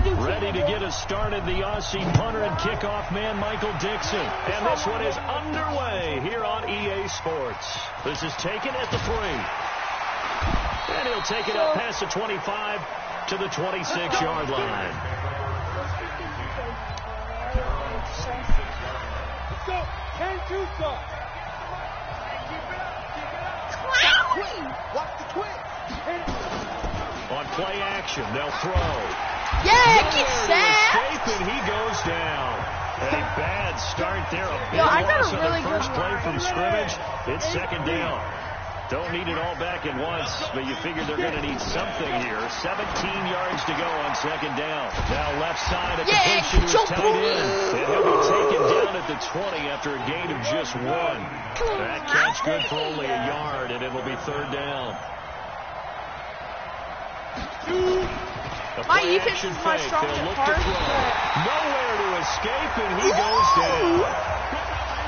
Ready to get us started, the Aussie punter and kickoff man, Michael Dixon. And this one is underway here on EA Sports. This is taken at the 3. And he'll take it up past the 25 to the 26-yard line. Let's go. 10-2 start. Watch the twist. On play action, they'll throw. Yeah, get sacked. Escape, and he goes down. A bad start there. A big I got loss a on really the first good play line. from scrimmage. It's second down. Don't need it all back at once, but you figure they're going to need something here. 17 yards to go on second down. Now left side at the completion to tight end. And he'll be taken down at the 20 after a gain of just 1. That catch good for only a yard, and it'll be third down. My defense is my strongest part. Nowhere to escape, and he goes down.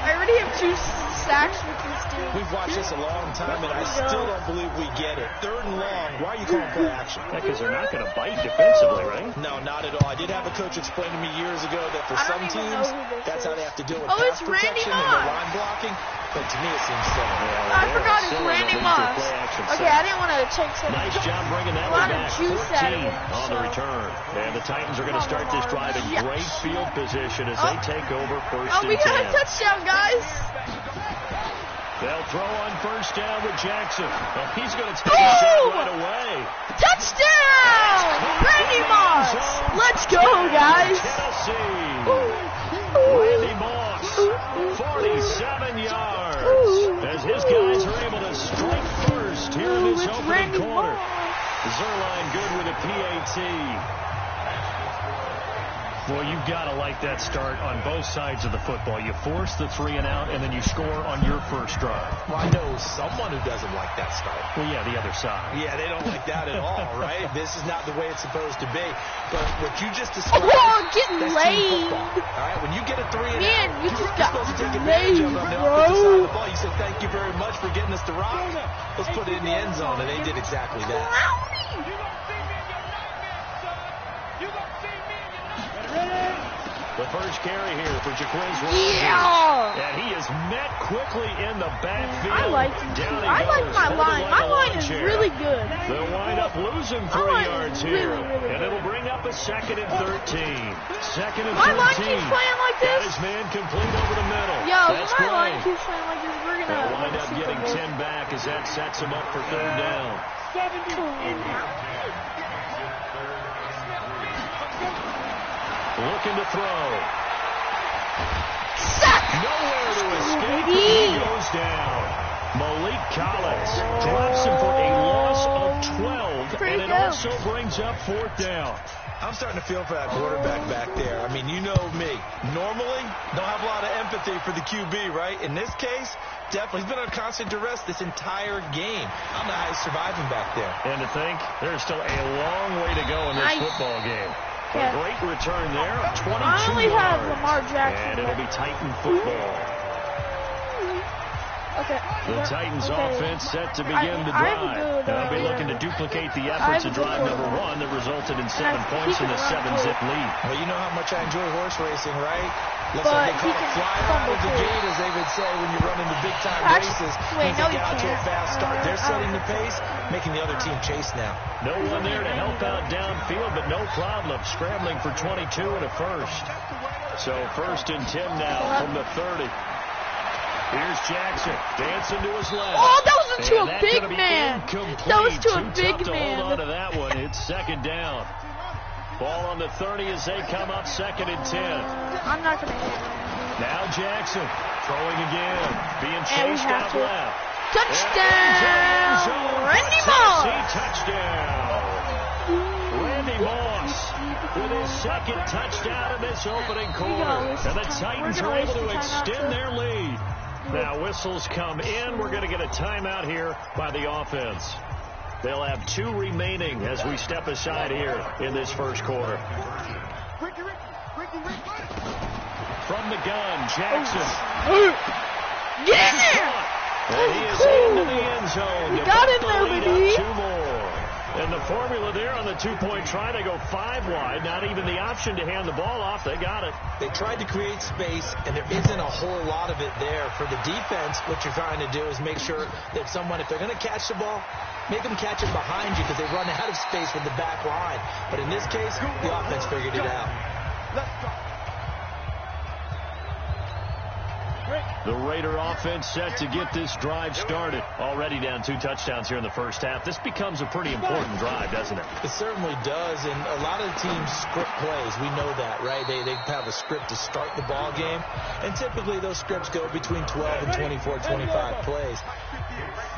I already have 2 sacks with this dude. We've watched this a long time, and I still don't believe we get it. Third and long. Why are you calling play action? Because they're not going to bite defensively, right? No, not at all. I did have a coach explain to me years ago that for some teams, that's how they have to deal with pass protection and the line blocking. But to me, it seems silly. I forgot it's Randy Moss. Okay, I didn't want to take some. Nice job bringing that one back. 14 on the return. And the Titans are going to start this drive in great field position as they take over first and 10. We got a touchdown, guys. They'll throw on first down with Jackson. Well, he's going to take a shot right away. Touchdown! Randy Moss. Let's go, guys. Randy Moss, 47 yards. As his guys are able to strike first here in this opening quarter. Zerline good with a PAT. Well, you've got to like that start on both sides of the football. You force the 3 and out, and then you score on your first drive. Well, I know someone who doesn't like that start. Well, yeah, the other side. Yeah, they don't like that at all, right? This is not the way it's supposed to be. But what you just described, getting that's laid. team football. All right, when you get a 3 and Man, out, you just got supposed to take advantage of it on the offensive side of the ball. You said, thank you very much for getting us to rock. Let's put it in the end zone, and they did exactly that. The first carry here for Jaquez Rogers. Yeah! And he is met quickly in the backfield. I like my line. My line is really good. They'll wind up losing 3 yards here. And it'll bring up a second and 13. Second and 13. My line keeps playing like this. Got his man complete over the middle. Yo, that's my great. line keeps playing like this. We're going to wind up getting 10 back as that sets him up for third down. Looking to throw. Nowhere to escape. He goes down. Malik Collins drops him for a loss of 12, and it also brings up fourth down. I'm starting to feel for that quarterback back there. I mean, you know me. Normally, don't have a lot of empathy for the QB, right? In this case, definitely. He's been on constant duress this entire game. I don't know how he's surviving back there. And to think, there's still a long way to go in this football game. A great return there, 22 I only have Lamar Jackson. And it'll be Titan football. Okay. The Titans offense set to begin the drive. They'll be looking to duplicate the efforts of drive number 1 that resulted in 7 points in a 7-zip lead. Well, you know how much I enjoy horse racing, right? Looks like they call it flying out of the gate, as they would say when you run into big-time races. Means they get out to a fast start. They're setting the pace, making the other team chase now. No one there to help out downfield, but no problem. Scrambling for 22 and a first. So first and 10 now from the 30. Here's Jackson, dancing to his left. Oh, that was to a big man. That was to a big man. Hold on to that one. It's second down. Ball on the 30 as they come up second and 10. I'm not going to hit him. Now Jackson throwing again. Being chased out left. Touchdown! Randy Moss! Touchdown! Randy Moss with his second touchdown in this opening quarter. And the Titans are able to extend their lead. Now whistles come in. We're going to get a timeout here by the offense. They'll have 2 remaining as we step aside here in this first quarter. From the gun, Jackson. Get in there! And he is into the end zone. Got in there, baby. 2 more. And the formula there on the two-point try, they go 5 wide. Not even the option to hand the ball off. They got it. They tried to create space, and there isn't a whole lot of it there. For the defense, what you're trying to do is make sure that someone, if they're going to catch the ball, make them catch it behind you because they run out of space with the back line. But in this case, the offense figured it out. Let's go. The Raider offense set to get this drive started. Already down 2 touchdowns here in the first half. This becomes a pretty important drive, doesn't it? It certainly does, and a lot of the teams script plays. We know that, right? They have a script to start the ball game, and typically those scripts go between 12 and 24, 25 plays.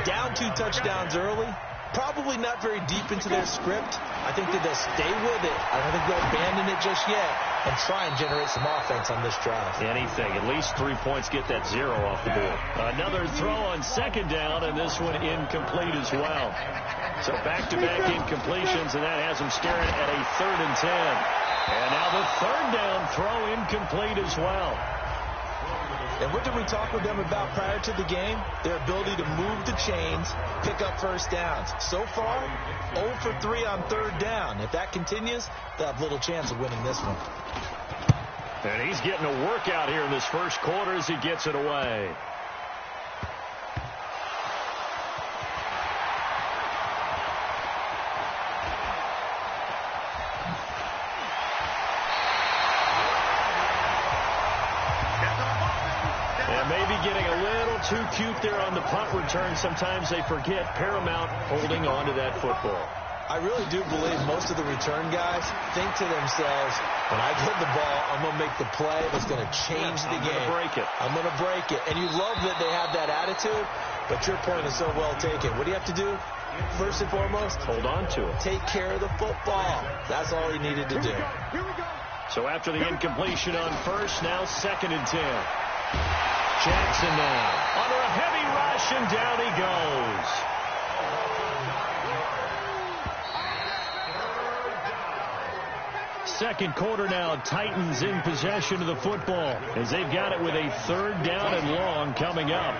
Down 2 touchdowns early, probably not very deep into their script. I think that they'll stay with it. I don't think they'll abandon it just yet and try and generate some offense on this drive. Anything. At least 3 points get that 0 off the board. Another throw on second down, and this one incomplete as well. So back-to-back incompletions, and that has them staring at a 3rd and 10. And now the 3rd down throw incomplete as well. And what did we talk with them about prior to the game? Their ability to move the chains, pick up first downs. So far, 0 for 3 on 3rd down. If that continues, they'll have little chance of winning this one. And he's getting a workout here in this first quarter as he gets it away. Getting a little too cute there on the punt return. Sometimes they forget Paramount holding on to that football. I really do believe most of the return guys think to themselves, when I get the ball, I'm going to make the play that's going to change the game. I'm going to break it. And you love that they have that attitude, but your point is so well taken. What do you have to do? First and foremost, hold on to it. Take care of the football. That's all he needed to do. So after the incompletion on first, now 2nd and 10. Jackson now under a heavy rush, and down he goes. Second quarter now, Titans in possession of the football as they've got it with a 3rd down and long coming up.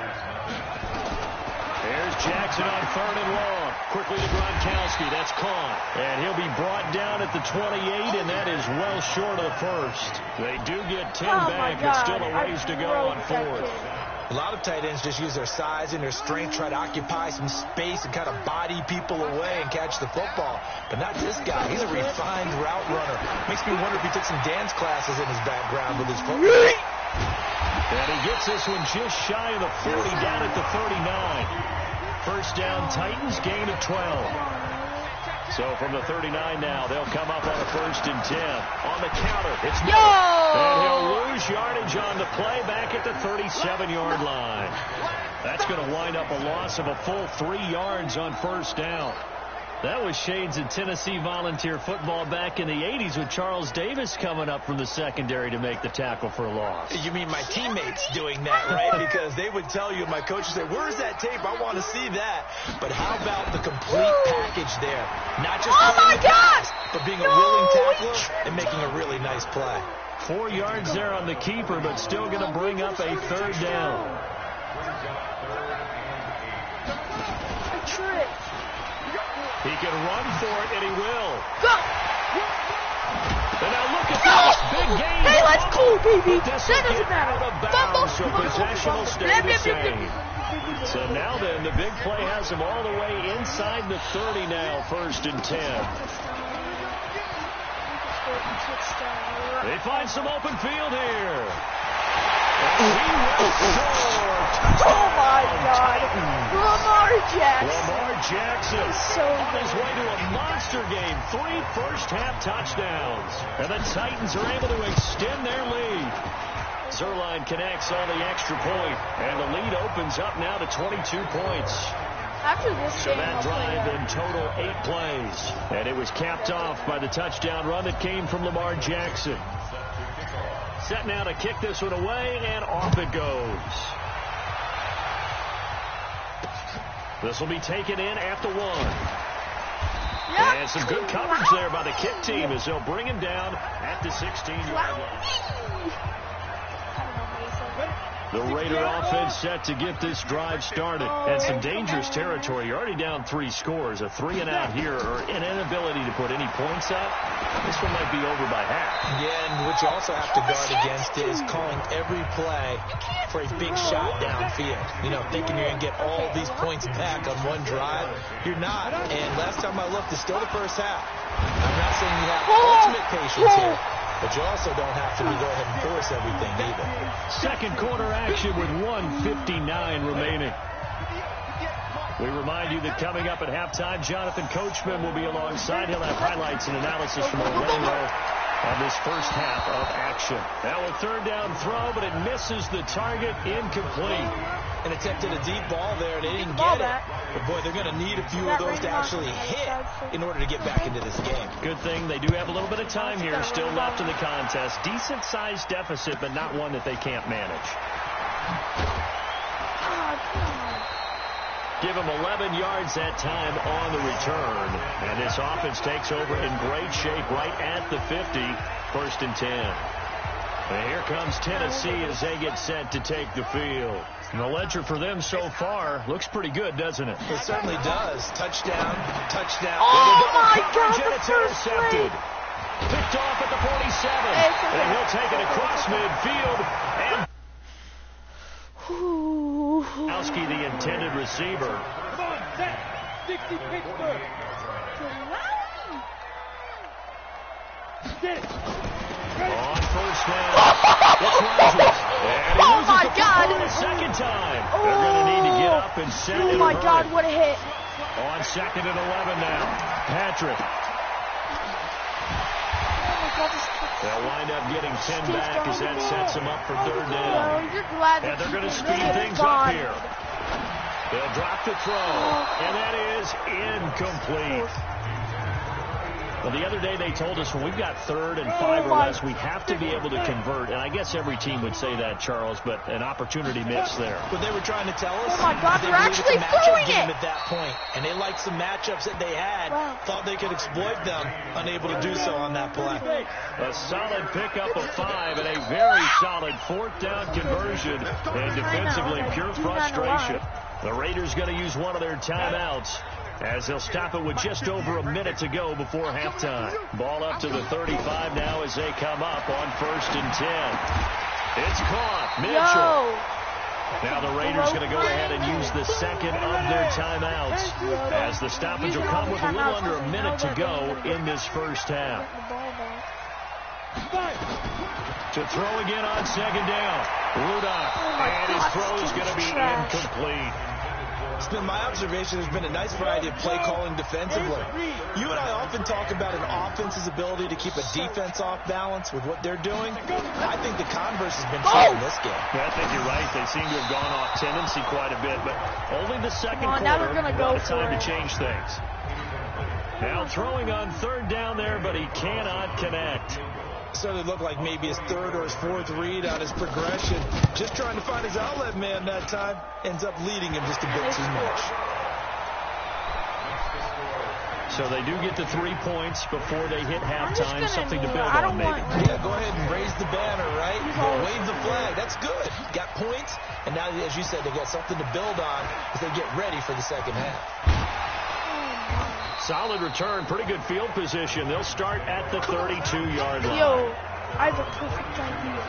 There's Jackson on 3rd and long. Quickly to Gronkowski. That's caught. And he'll be brought down at the 28, and that is well short of the first. They do get 10 back, but still a ways to go on 4th. A lot of tight ends just use their size and their strength, try to occupy some space and kind of body people away and catch the football. But not this guy. He's a refined route runner. Makes me wonder if he took some dance classes in his background with his football. And he gets this one just shy of the 40, down at the 39. First down, Titans, gain of 12. So from the 39 now, they'll come up on a 1st and 10. On the counter, it's Miller. And he'll lose yardage on the play back at the 37-yard line. That's going to wind up a loss of a full 3 yards on first down. That was shades of Tennessee volunteer football back in the 80s with Charles Davis coming up from the secondary to make the tackle for a loss. You mean my teammates doing that, right? Because they would tell you, my coach would say, where's that tape? I want to see that. But how about the complete package there? Not just pass, but being a willing tackler and making a really nice play. 4 yards there on the keeper, but still going to bring up a 3rd down. He can run for it, and he will. Go! And now look at this big game. Hey, let's go, baby. That doesn't matter. Bounds, so possession will stay the same. So now then, the big play has him all the way inside the 30 now, 1st and 10. They find some open field here. And he will score. Oh, my God. Lamar Jackson. Lamar Jackson so on his way to a monster game. 3 first-half touchdowns. And the Titans are able to extend their lead. Zerline connects on the extra point, and the lead opens up now to 22 points. After this so that drive in total 8 plays. And it was capped off by the touchdown run that came from Lamar Jackson. Set now to kick this one away, and off it goes. This will be taken in after 1. Yep. And some good coverage there by the kick team as they'll bring him down at the 16-yard line. The Raider offense set to get this drive started. And some dangerous territory. You're already down 3 scores. A 3-and-out here or an inability to put any points up. This one might be over by half. Yeah, and what you also have to guard against is calling every play for a big shot downfield. You know, thinking you're going to get all these points back on one drive. You're not. And last time I looked, it's still the first half. I'm not saying you have ultimate patience here, but you also don't have to go ahead and force everything either. Second quarter action with 1:59 remaining. We remind you that coming up at halftime, Jonathan Coachman will be alongside. He'll have highlights and analysis from Orlando on this first half of action. Now a third down throw, but it misses the target, incomplete. And attempted a deep ball there, and they didn't get it. But, boy, they're going to need a few of those to actually hit in order to get back into this game. Good thing they do have a little bit of time here still left in the contest. Decent-sized deficit, but not one that they can't manage. Give them 11 yards that time on the return. And this offense takes over in great shape right at the 50. 1st and 10. And here comes Tennessee as they get set to take the field. And the ledger for them so far looks pretty good, doesn't it? It certainly does. Touchdown, touchdown. Oh, my God, and it's intercepted. Picked off at the 47. And he'll take it across midfield. And Kowski, the intended receiver. Come on, set. 60 Pittsburgh. Get it. On first down. It's Rodgers. And he loses my the God. football a second time. They're going to need to get up and set Oh, in my a God, hurry. what a hit. On 2nd and 11 now. Patrick. They'll wind up getting 10 back as that sets them up for third down. You're glad And they're going to speed it's things gone. up here. They'll drop the throw. And that is incomplete. Well, the other day they told us when we've got 3rd and 5 or less, we have to be able to convert. And I guess every team would say that, Charles, but an opportunity missed there. What they were trying to tell us, Oh, my God, they they're believe actually it's a matchup throwing game it. at that point, and they liked some matchups that they had, thought they could exploit them, unable to do so on that play. A solid pickup of 5 and a very solid 4th down conversion, and defensively pure frustration. The Raiders going to use one of their timeouts as they'll stop it with just over a minute to go before halftime. Ball up to the 35 now as they come up on 1st and 10. It's caught. Mitchell. Now the Raiders going to go ahead and use the second of their timeouts as the stoppage will come with a little under a minute to go in this first half. To throw again on 2nd down. Rudolph. And his throw is going to be incomplete. It's been my observation there's been a nice variety of play calling defensively. You and I often talk about an offense's ability to keep a defense off balance with what they're doing. I think the converse has been true in this game. Yeah, I think you're right. They seem to have gone off tendency quite a bit, but only the second quarter. Now they're going to go time for to change things. Now throwing on 3rd down there, but he cannot connect. So it looked like maybe his 3rd or his 4th read on his progression. Just trying to find his outlet man that time. Ends up leading him just a bit too much. So they do get the 3 points before they hit halftime. Something to build on, maybe. Yeah, go ahead and raise the banner, right? Wave the flag. That's good. Got points. And now, as you said, they got something to build on as they get ready for the second half. Solid return, pretty good field position. They'll start at the 32-yard line. Yo, I have a perfect idea.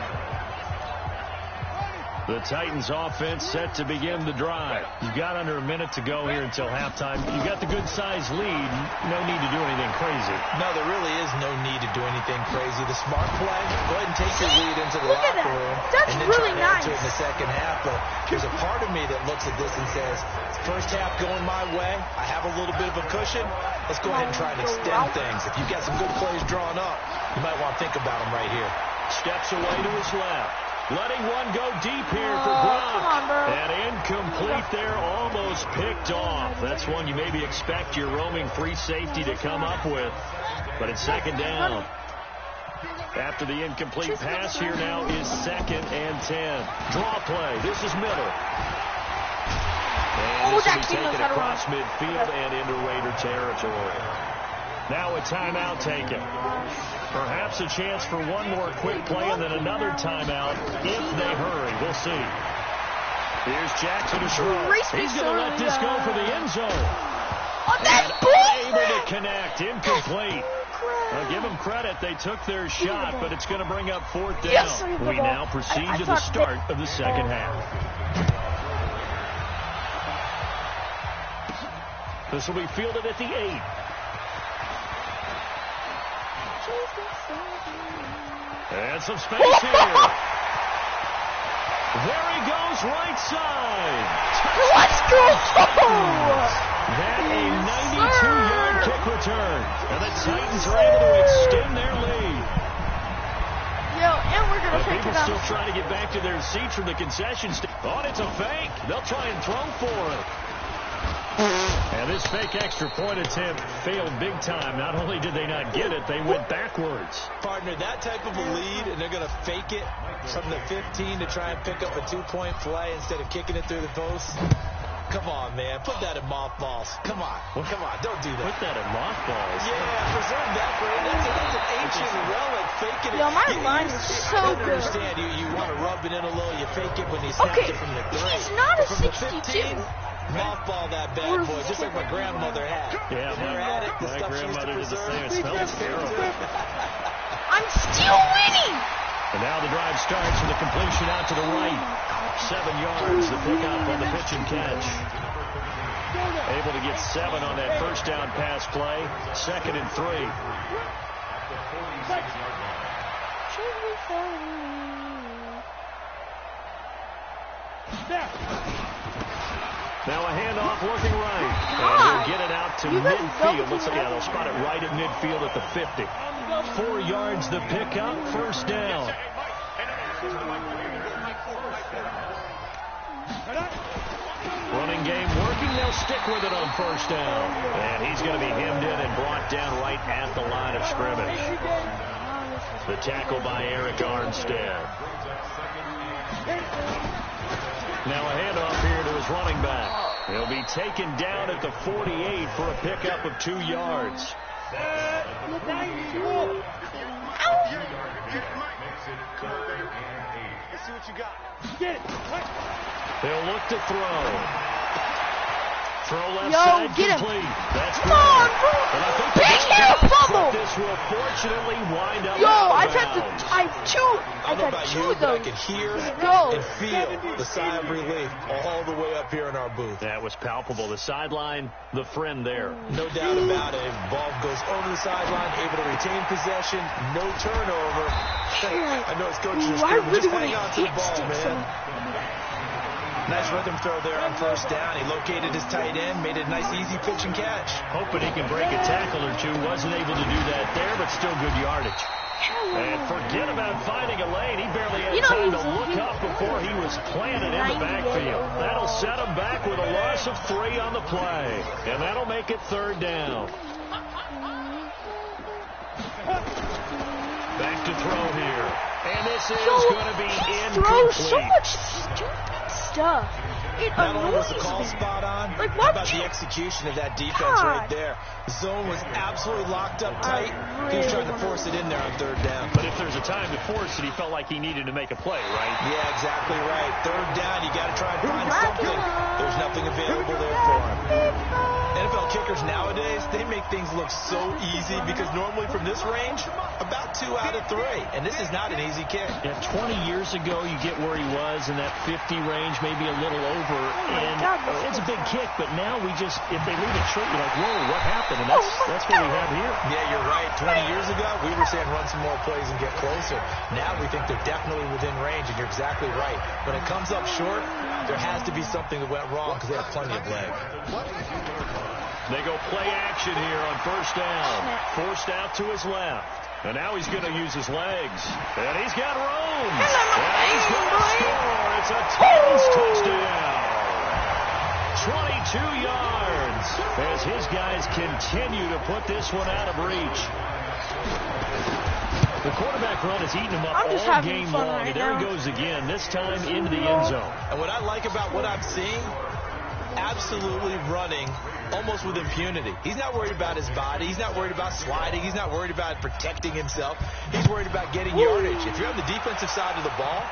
The Titans offense set to begin the drive. You've got under a minute to go here until halftime. You've got the good-sized lead. No need to do anything crazy. No, there really is no need to do anything crazy. The smart play, go ahead and take your lead into the locker room. That's and then really try to nice. answer it in the second half. But there's a part of me that looks at this and says, first half going my way. I have a little bit of a cushion. Let's go ahead and try and extend things. If you've got some good plays drawn up, you might want to think about them right here. Steps away to his left. Letting one go deep here for Gronk. And incomplete there, almost picked off. That's one you maybe expect your roaming free safety to come up with. But it's 2nd down. After the incomplete pass, here now is 2nd and 10. Draw play. This is Miller. And this will be taken across midfield and into Raider territory. Now a timeout taken. Perhaps a chance for one more quick play and then another timeout if they hurry. We'll see. Here's Jackson to throw. He's going to let this go for the end zone. Oh, that's unable to connect. Incomplete. Well, give them credit. They took their shot, but it's going to bring up fourth down. Yes, we now proceed to the start of the second half. This will be fielded at the 8. And some space here. There he goes, right side. Let's go! That a 92-yard kick return. And the Titans are able to extend their lead. Yo, and we're going to pick it up. People still trying to get back to their seats from the concession stand. Oh, it's a fake. They'll try and throw for it. And this fake extra point attempt failed big time. Not only did they not get it, they went backwards. Partner, that type of a lead, and they're going to fake it from the 15 to try and pick up a 2-point play instead of kicking it through the post. Come on, man. Put that in mothballs. Come on. Come on. Don't do that. Put that in mothballs. Yeah, preserve that for it. That's an ancient relic. Faking it. Yo, my line is so good. I understand. You want to rub it in a little. You fake it when he snaps it from the 3. He's not a from 62. Mothball that bad boy, just like my grandmother had. Yeah, my grandmother did the same. It smells terrible. I'm still winning. And now the drive starts with a completion out to the right. 7 yards, the pickup on the pitch and catch. Able to get 7 on that first down pass play. 2nd and 3. Now a handoff looking right. And he'll get it out to midfield. Looks like they'll spot it right at midfield at the 50. 4 yards the pickup, first down. Running game working. They'll stick with it on first down. And he's going to be hemmed in and brought down right at the line of scrimmage. The tackle by Eric Armstead. Now a handoff here to his running back. He'll be taken down at the 48 for a pickup of 2 yards. See what you got. Get it. They'll look to throw. Throw left Yo, side get complete. him. That's Come on, bro. And I think Big hit fumble. this will fortunately wind up. Yo, I got two of those. I can hear Go. and feel the sigh of relief all the way up here in our booth. That was palpable. The sideline, the friend there. No doubt about it. Ball goes over the sideline, able to retain possession, no turnover. I know it's coaching the screen, but just hang on to the ball, man. Nice rhythm throw there on first down. He located his tight end, made it a nice, easy pitch and catch. Hoping he can break a tackle or two. Wasn't able to do that there, but still good yardage. And forget about finding a lane. He barely had time to look up before he was planted in the backfield. That'll set him back with a loss of 3 on the play. And that'll make it 3rd down. Back to throw here. And this is going to be incomplete. Throws so much stupid stuff. It Not only was annoys the call me. spot on, Like, how about the execution of that defense right there? The zone was absolutely locked up tight. He was trying to force it in there on 3rd down. But if there's a time to force it, he felt like he needed to make a play, right? Yeah, exactly right. 3rd down, you got to try and find something. There's nothing available there for him. NFL kickers nowadays, they make things look so easy because normally from this range, about 2 out of 3. And this is not an easy kick. Yeah, 20 years ago, you get where he was in that 50 range, maybe a little over. And it's a big kick, but now we just, if they leave it short, you're like, whoa, what happened? And that's what we have here. Yeah, you're right. 20 years ago, we were saying run some more plays and get closer. Now we think they're definitely within range, and you're exactly right. When it comes up short, there has to be something that went wrong because they have plenty of leg. They go play action here on first down. Forced out to his left. And now he's going to use his legs. And he's got room. And he's going to score. It's a Titans touchdown. 22 yards as his guys continue to put this one out of reach. The quarterback run has eaten him up all game long. And there he goes again, this time into the end zone. And what I like about what I'm seeing, absolutely running almost with impunity. He's not worried about his body. He's not worried about sliding. He's not worried about protecting himself. He's worried about getting yardage. If you're on the defensive side of the ball,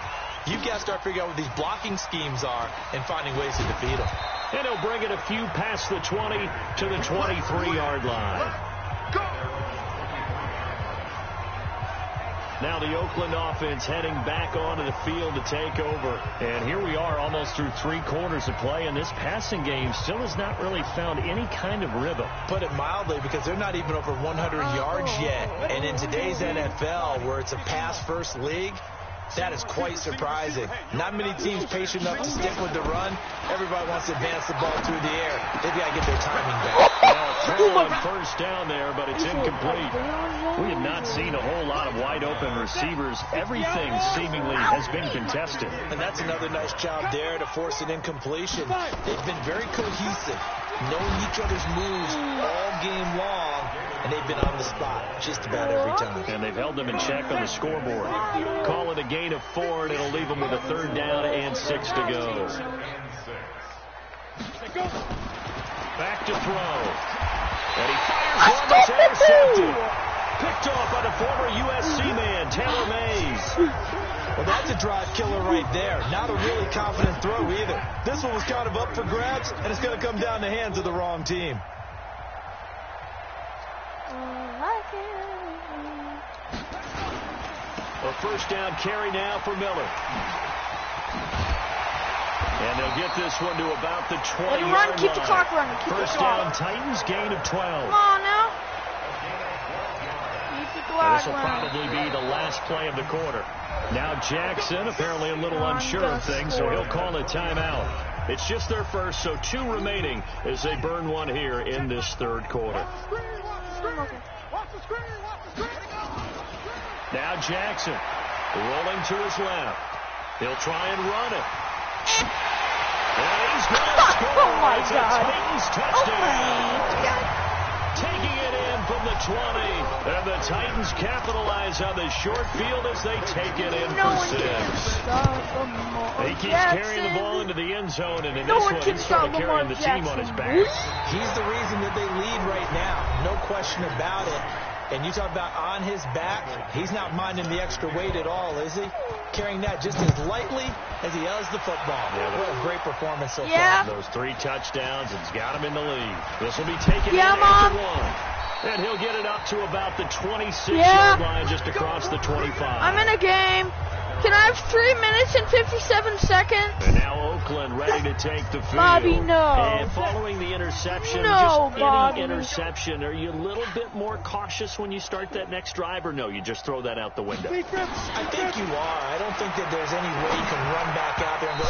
You've got to start figuring out what these blocking schemes are and finding ways to defeat them. And he'll bring it a few past the 20 to the 23-yard line. Now the Oakland offense heading back onto the field to take over. And here we are almost through 3 quarters of play, and this passing game still has not really found any kind of rhythm. Put it mildly, because they're not even over 100 yards yet. And in today's NFL, where it's a pass-first league, that is quite surprising. Not many teams patient enough to stick with the run. Everybody wants to advance the ball through the air. They've got to get their timing back. Throw on first down there, but it's incomplete. We have not seen a whole lot of wide-open receivers. Everything seemingly has been contested. And that's another nice job there to force an incompletion. They've been very cohesive, knowing each other's moves all game long, and they've been on the spot just about every time. And they've held them in check on the scoreboard. Call it a gain of 4, and it'll leave them with a 3rd down and 6 to go. Back to throw. And he fires one that's intercepted. Picked off by the former USC man, Taylor Mays. Well, that's a drive killer right there. Not a really confident throw either. This one was kind of up for grabs, and it's going to come down the hands of the wrong team. A first down carry now for Miller. And they'll get this one to about the 20-yard line. Keep the clock running. First down, Titans, gain of 12. Come on now. Keep the clock This will probably be the last play of the quarter. Now Jackson, apparently a little unsure of things, so he'll call a timeout. It's just their first, so 2 remaining as they burn one here in this 3rd quarter. Now Jackson rolling to his left. He'll try and run it. And he's going to score. Oh my It's God. a Titans touchdown. Oh my God. Taking it in from the 20. And the Titans capitalize on the short field as they take it in for 6. He keeps carrying the ball into the end zone, and in this one, he's sort of carrying the team on his back. He's the reason that they lead right now. No question about it. And you talk about on his back, he's not minding the extra weight at all, is he? Carrying that just as lightly as he does the football. Yeah, what a great performance so far. Those 3 touchdowns, it's got him in the lead. This will be taken in after 1. And he'll get it up to about the 26-yard line just across the 25. I'm in a game. Can I have 3 minutes and 57 seconds? And now Oakland ready to take the field. Bobby, no. And following the interception, just any interception, are you a little bit more cautious when you start that next drive, or no, you just throw that out the window? I think you are. I don't think that there's any way you can run back out there and go,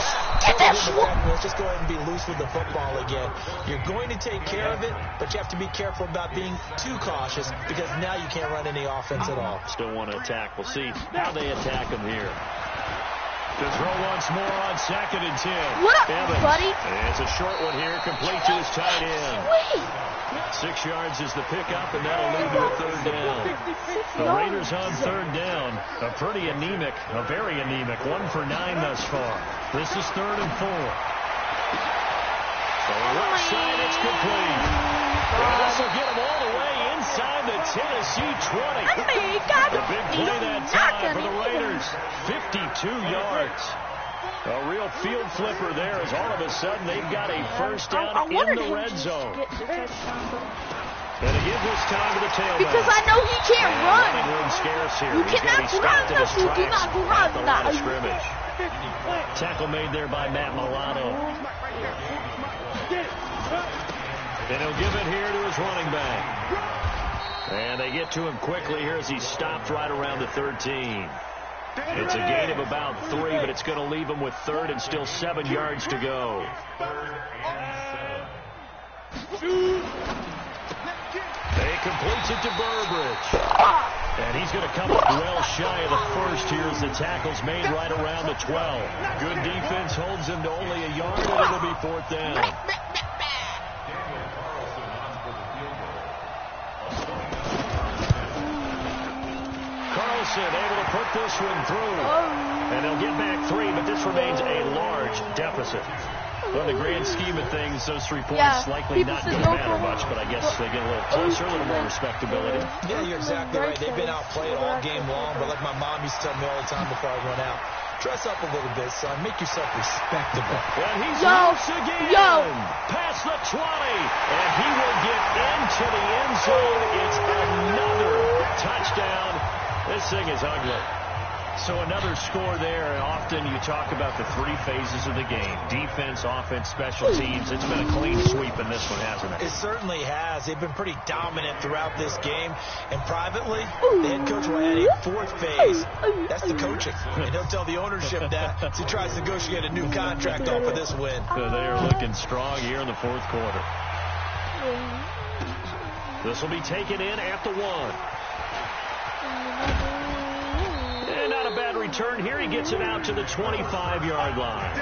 let's just go ahead and be loose with the football again. You're going to take care of it, but you have to be careful about being too cautious, because now you can't run any offense at all. Still want to attack. We'll see how they attack him here. To throw once more on 2nd and 10. What up, buddy? And it's a short one here, complete to his tight end. 6 yards is the pickup, and that'll lead to a 3rd down. The Raiders on 3rd down. A very anemic, 1 for 9 thus far. This is 3rd and 4. So left side, it's complete. And this will get him all the way inside the Tennessee 20. The big play that time for the Raiders. 52 yards. A real field flipper there, as all of a sudden they've got a first down in the red zone. And again this time to the tailback. Because I know he can't run. Running room scarce here. You cannot run if you do not run. The line of scrimmage. Tackle made there by Matt Milano. And he'll give it here to his running back. And they get to him quickly here as he stopped right around the 13. It's a gain of about 3, but it's going to leave him with 3rd and still 7 yards to go. They completes it to Burbridge. And he's going to come up well shy of the first here as the tackle's made right around the 12. Good defense holds him to only a yard, and it'll be 4th down. Able to put this one through. And they'll get back 3, but this remains a large deficit. Well, in the grand scheme of things, those 3 points likely not going to matter much, but I guess they get a little closer, a little more respectability. Yeah, you're exactly right. They've been outplayed all game long, but like my mom used to tell me all the time before I went out, Dress up a little bit, son. Make yourself respectable. And he's loose again. Past the 20. And he will get into the end zone. It's another touchdown. This thing is ugly. So another score there, and often you talk about the three phases of the game. Defense, offense, special teams. It's been a clean sweep in this one, hasn't it? It certainly has. They've been pretty dominant throughout this game. And privately, the head coach will add a fourth phase. That's the coaching. And he'll tell the ownership that as he tries to negotiate a new contract off of this win. So they are looking strong here in the fourth quarter. This will be taken in at the 1. And not a bad return here. He gets it out to the 25-yard line.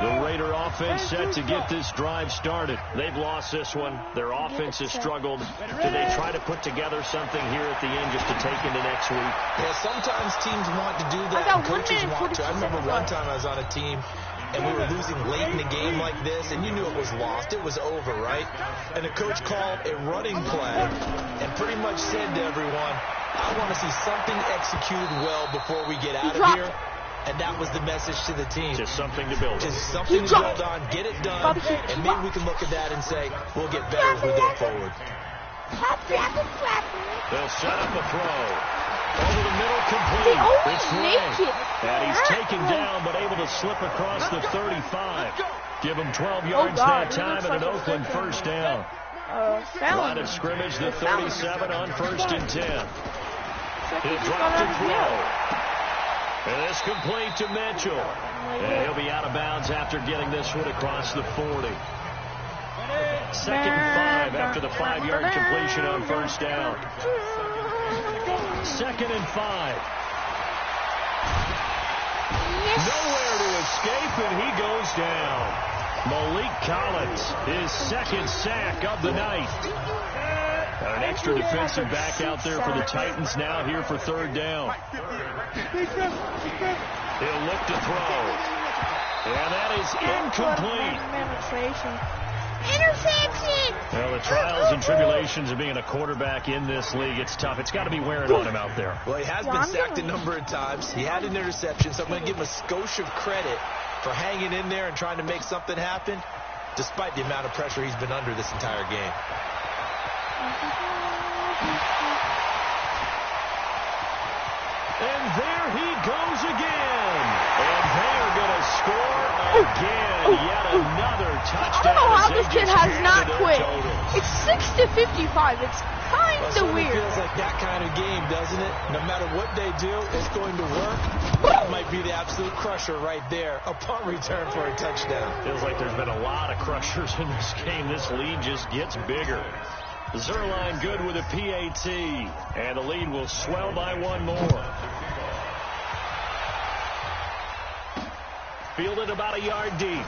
The Raider offense set to get this drive started. They've lost this one. Their offense has struggled. Do they try to put together something here at the end just to take into next week? Yeah, sometimes teams want to do that, and coaches want to. I remember one time I was on a team, and we were losing late in a game like this, and you knew it was lost. It was over, right? And the coach called a running play and pretty much said to everyone, I want to see something executed well before we get out of here. And that was the message to the team. Just something to build on. Just something to build on, get it done, and maybe we can look at that and say, we'll get better as we go forward. They'll set up a throw. Over the middle, complete. It's Ray. And he's taken down, but able to slip across the 35. Give him 12 yards that time and an Oakland first down. Line of scrimmage, the 37 on 1st and 10. He'll drop to throw. And this complete to Mitchell. And he'll be out of bounds after getting this one across the 40. 2nd and 5 after the 5-yard completion on first down. 2nd and 5. Nowhere to escape, and he goes down. Malik Collins, his 2nd sack of the night. An extra defensive back out there for the Titans now here for 3rd down. He'll look to throw. And that is incomplete. Interception! Well, the trials and tribulations of being a quarterback in this league, it's tough. It's got to be wearing on him out there. Well, he has been sacked a number of times. He had an interception, so I'm going to give him a skosh of credit for hanging in there and trying to make something happen, despite the amount of pressure he's been under this entire game. And there he goes again. And they are going to score again. Yet another touchdown. I don't know how this kid has not quit. It's 6-55. It's kind of weird. It feels like that kind of game, doesn't it? No matter what they do, it's going to work. That might be the absolute crusher right there. A punt return for a touchdown. Feels like there's been a lot of crushers in this game. This lead just gets bigger. Zerline good with a PAT, and the lead will swell by one more. Fielded about a yard deep.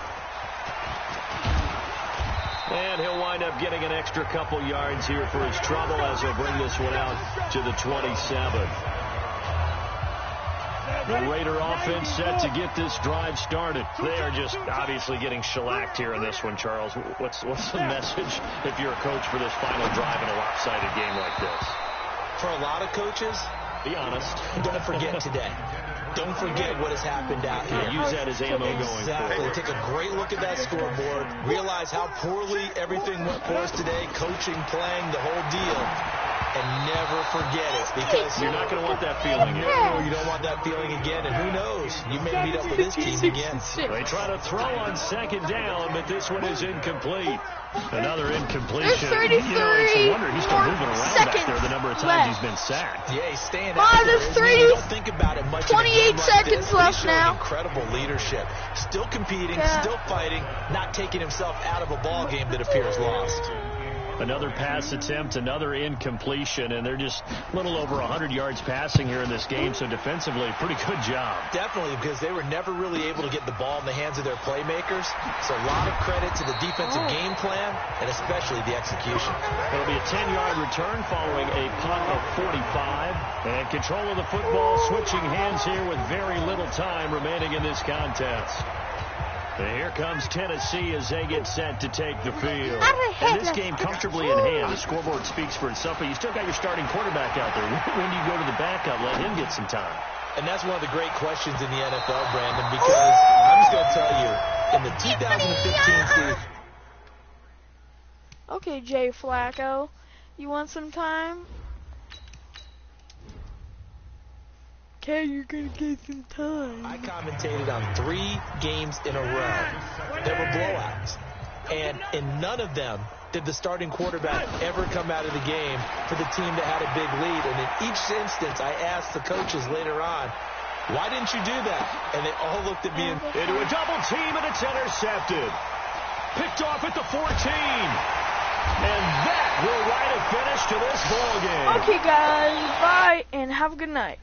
And he'll wind up getting an extra couple yards here for his trouble as he'll bring this one out to the 27. The Raider offense set to get this drive started. They are just obviously getting shellacked here in this one, Charles. What's the message if you're a coach for this final drive in a lopsided game like this? For a lot of coaches, be honest. Don't forget today. Don't forget what has happened out here. Use that as ammo going forward. Exactly. Take a great look at that scoreboard. Realize how poorly everything went for us today. Coaching, playing, the whole deal. And never forget it, because you're not going to want that feeling again. No, you don't want that feeling again, and who knows? You may meet up with this team again. They try to throw on 2nd down, but this one is incomplete. Another incompletion. There's 33 it's a wonder he's still moving around back there the number of times he's been sacked. Yeah, he's staying out there. Don't think about it much. 28 seconds left now. Incredible leadership. Still competing, still fighting, not taking himself out of a ball game that appears lost. Another pass attempt, another incompletion, and they're just a little over 100 yards passing here in this game, so defensively, pretty good job. Definitely, because they were never really able to get the ball in the hands of their playmakers, so a lot of credit to the defensive game plan, and especially the execution. It'll be a 10-yard return following a punt of 45, and control of the football switching hands here with very little time remaining in this contest. And here comes Tennessee as they get set to take the field. And this game comfortably in hand. The scoreboard speaks for itself, but you still got your starting quarterback out there. When do you go to the backup? Let him get some time. And that's one of the great questions in the NFL, Brandon, because I'm just going to tell you, in the 2015 season. Okay, Jay Flacco, you want some time? Okay, you're going to get some time. I commentated on 3 games in a row that were blowouts. And in none of them did the starting quarterback ever come out of the game for the team that had a big lead. And in each instance, I asked the coaches later on, why didn't you do that? And they all looked at me and... Into a double team, and it's intercepted. Picked off at the 14. And that will write a finish to this ball game. Okay, guys, bye, and have a good night.